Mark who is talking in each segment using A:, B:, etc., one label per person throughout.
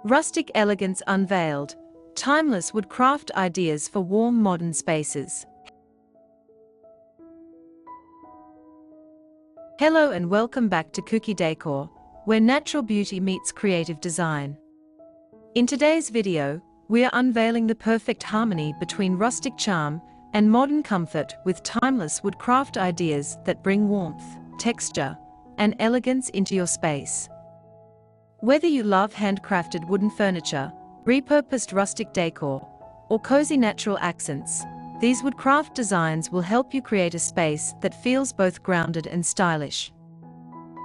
A: Rustic Elegance Unveiled, timeless woodcraft ideas for warm modern spaces. Hello and welcome back to Kuki Decor, where natural beauty meets creative design. In today's video, we are unveiling the perfect harmony between rustic charm and modern comfort with timeless woodcraft ideas that bring warmth, texture, and elegance into your space. Whether you love handcrafted wooden furniture, repurposed rustic decor, or cozy natural accents, these woodcraft designs will help you create a space that feels both grounded and stylish.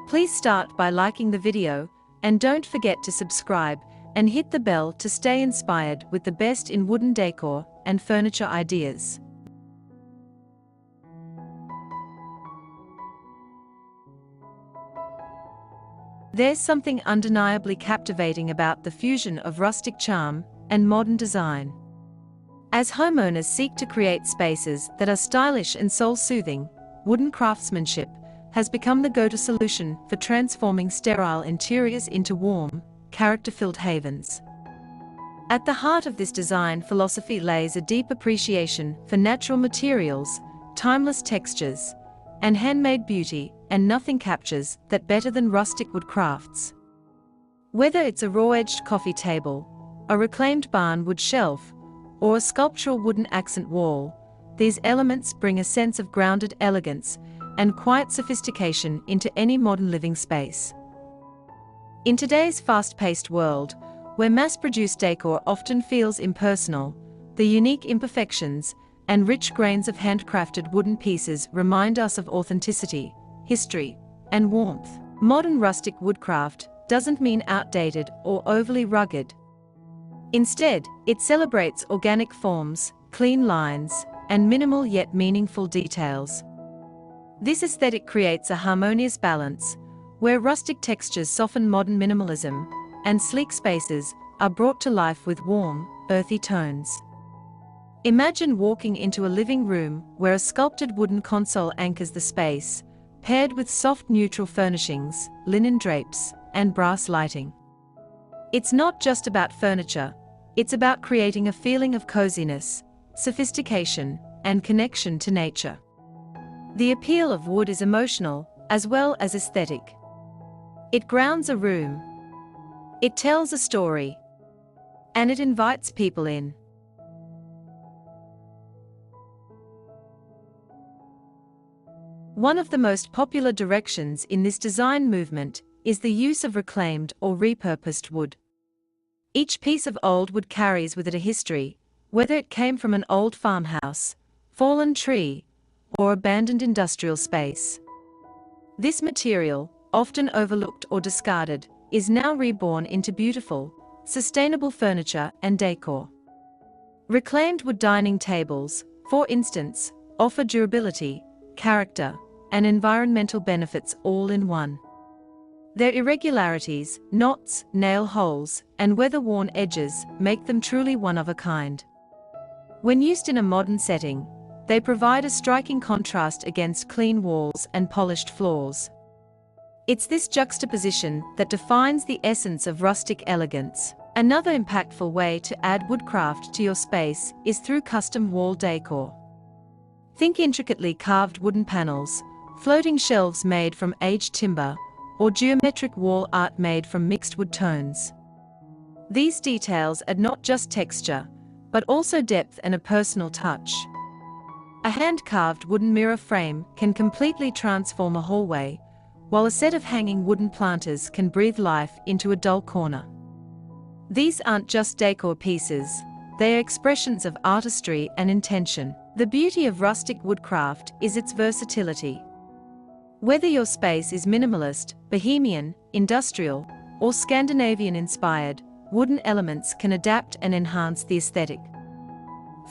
A: Please start by liking the video, and don't forget to subscribe and hit the bell to stay inspired with the best in wooden decor and furniture ideas. There's something undeniably captivating about the fusion of rustic charm and modern design. As homeowners seek to create spaces that are stylish and soul-soothing, wooden craftsmanship has become the go-to solution for transforming sterile interiors into warm, character-filled havens. At the heart of this design philosophy lays a deep appreciation for natural materials, timeless textures, and handmade beauty, and nothing captures that better than rustic wood crafts. Whether it's a raw-edged coffee table, a reclaimed barn wood shelf, or a sculptural wooden accent wall, these elements bring a sense of grounded elegance and quiet sophistication into any modern living space. In today's fast-paced world, where mass-produced decor often feels impersonal, the unique imperfections and rich grains of handcrafted wooden pieces remind us of authenticity, history, and warmth. Modern rustic woodcraft doesn't mean outdated or overly rugged. Instead, it celebrates organic forms, clean lines, and minimal yet meaningful details. This aesthetic creates a harmonious balance, where rustic textures soften modern minimalism, and sleek spaces are brought to life with warm, earthy tones. Imagine walking into a living room where a sculpted wooden console anchors the space, paired with soft neutral furnishings, linen drapes, and brass lighting. It's not just about furniture, it's about creating a feeling of coziness, sophistication, and connection to nature. The appeal of wood is emotional, as well as aesthetic. It grounds a room. It tells a story. And it invites people in. One of the most popular directions in this design movement is the use of reclaimed or repurposed wood. Each piece of old wood carries with it a history, whether it came from an old farmhouse, fallen tree, or abandoned industrial space. This material, often overlooked or discarded, is now reborn into beautiful, sustainable furniture and decor. Reclaimed wood dining tables, for instance, offer durability, character, and environmental benefits all in one. Their irregularities, knots, nail holes, and weather-worn edges make them truly one of a kind. When used in a modern setting, they provide a striking contrast against clean walls and polished floors. It's this juxtaposition that defines the essence of rustic elegance. Another impactful way to add woodcraft to your space is through custom wall decor. Think intricately carved wooden panels, floating shelves made from aged timber, or geometric wall art made from mixed wood tones. These details add not just texture, but also depth and a personal touch. A hand-carved wooden mirror frame can completely transform a hallway, while a set of hanging wooden planters can breathe life into a dull corner. These aren't just decor pieces, they are expressions of artistry and intention. The beauty of rustic woodcraft is its versatility. Whether your space is minimalist, bohemian, industrial, or Scandinavian-inspired, wooden elements can adapt and enhance the aesthetic.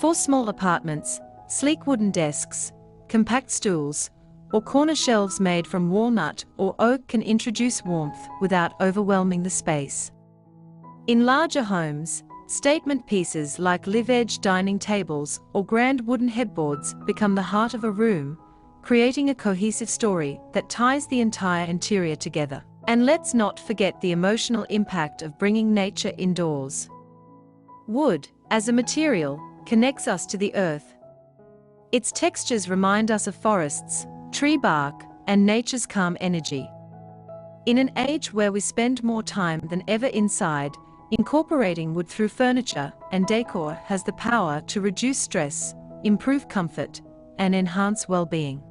A: For small apartments, sleek wooden desks, compact stools, or corner shelves made from walnut or oak can introduce warmth without overwhelming the space. In larger homes, statement pieces like live-edge dining tables or grand wooden headboards become the heart of a room, creating a cohesive story that ties the entire interior together. And let's not forget the emotional impact of bringing nature indoors. Wood, as a material, connects us to the earth. Its textures remind us of forests, tree bark, and nature's calm energy. In an age where we spend more time than ever inside, incorporating wood through furniture and decor has the power to reduce stress, improve comfort, and enhance well-being.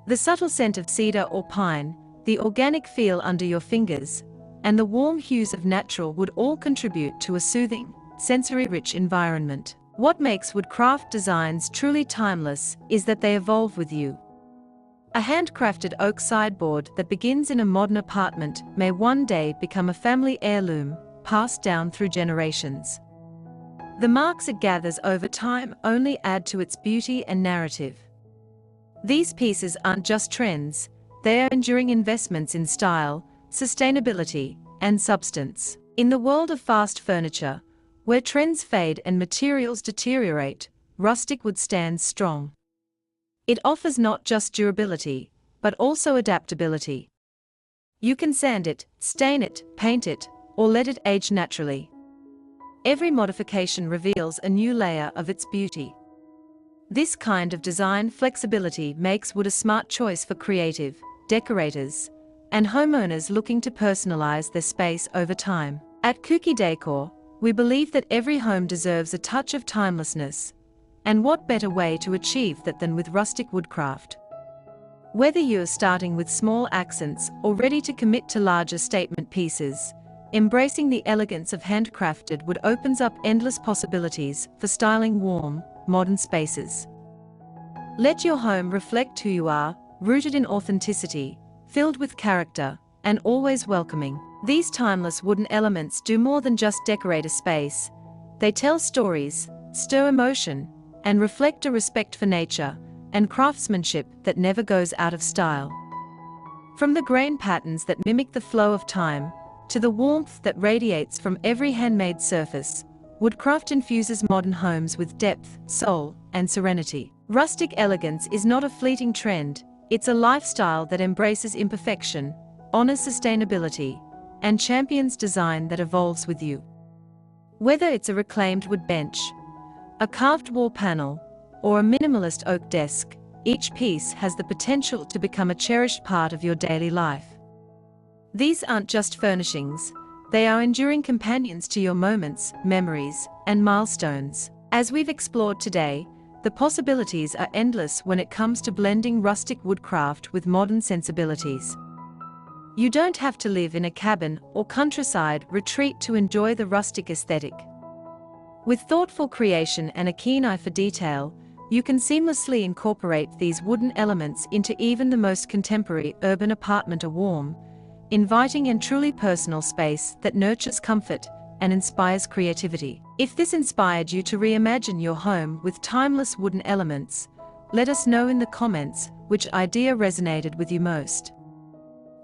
A: The subtle scent of cedar or pine, the organic feel under your fingers, and the warm hues of natural wood all contribute to a soothing, sensory-rich environment. What makes woodcraft designs truly timeless is that they evolve with you. A handcrafted oak sideboard that begins in a modern apartment may one day become a family heirloom, passed down through generations. The marks it gathers over time only add to its beauty and narrative. These pieces aren't just trends, they are enduring investments in style, sustainability, and substance. In the world of fast furniture, where trends fade and materials deteriorate, rustic wood stands strong. It offers not just durability, but also adaptability. You can sand it, stain it, paint it, or let it age naturally. Every modification reveals a new layer of its beauty. This kind of design flexibility makes wood a smart choice for creative, decorators, and homeowners looking to personalize their space over time. At Kuki Decor, we believe that every home deserves a touch of timelessness, and what better way to achieve that than with rustic woodcraft? Whether you're starting with small accents or ready to commit to larger statement pieces, embracing the elegance of handcrafted wood opens up endless possibilities for styling warm, modern spaces. Let your home reflect who you are, rooted in authenticity, filled with character, and always welcoming. These timeless wooden elements do more than just decorate a space. They tell stories, stir emotion, and reflect a respect for nature and craftsmanship that never goes out of style. From the grain patterns that mimic the flow of time, to the warmth that radiates from every handmade surface, woodcraft infuses modern homes with depth, soul, and serenity. Rustic elegance is not a fleeting trend, it's a lifestyle that embraces imperfection, honors sustainability, and champions design that evolves with you. Whether it's a reclaimed wood bench, a carved wall panel, or a minimalist oak desk, each piece has the potential to become a cherished part of your daily life. These aren't just furnishings, they are enduring companions to your moments, memories, and milestones. As we've explored today, the possibilities are endless when it comes to blending rustic woodcraft with modern sensibilities. You don't have to live in a cabin or countryside retreat to enjoy the rustic aesthetic. With thoughtful creation and a keen eye for detail, you can seamlessly incorporate these wooden elements into even the most contemporary urban apartment, a warm, inviting and truly personal space that nurtures comfort and inspires creativity. If this inspired you to reimagine your home with timeless wooden elements, let us know in the comments which idea resonated with you most.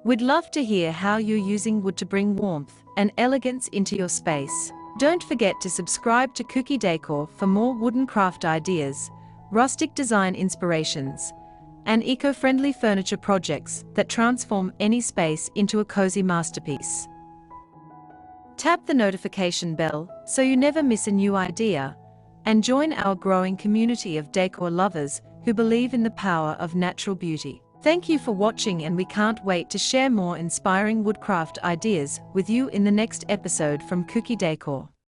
A: We'd love to hear how you're using wood to bring warmth and elegance into your space. Don't forget to subscribe to Kuki Decor for more wooden craft ideas, rustic design inspirations, and eco-friendly furniture projects that transform any space into a cozy masterpiece. Tap the notification bell so you never miss a new idea, and join our growing community of decor lovers who believe in the power of natural beauty. Thank you for watching, and we can't wait to share more inspiring woodcraft ideas with you in the next episode from Kuki Decor.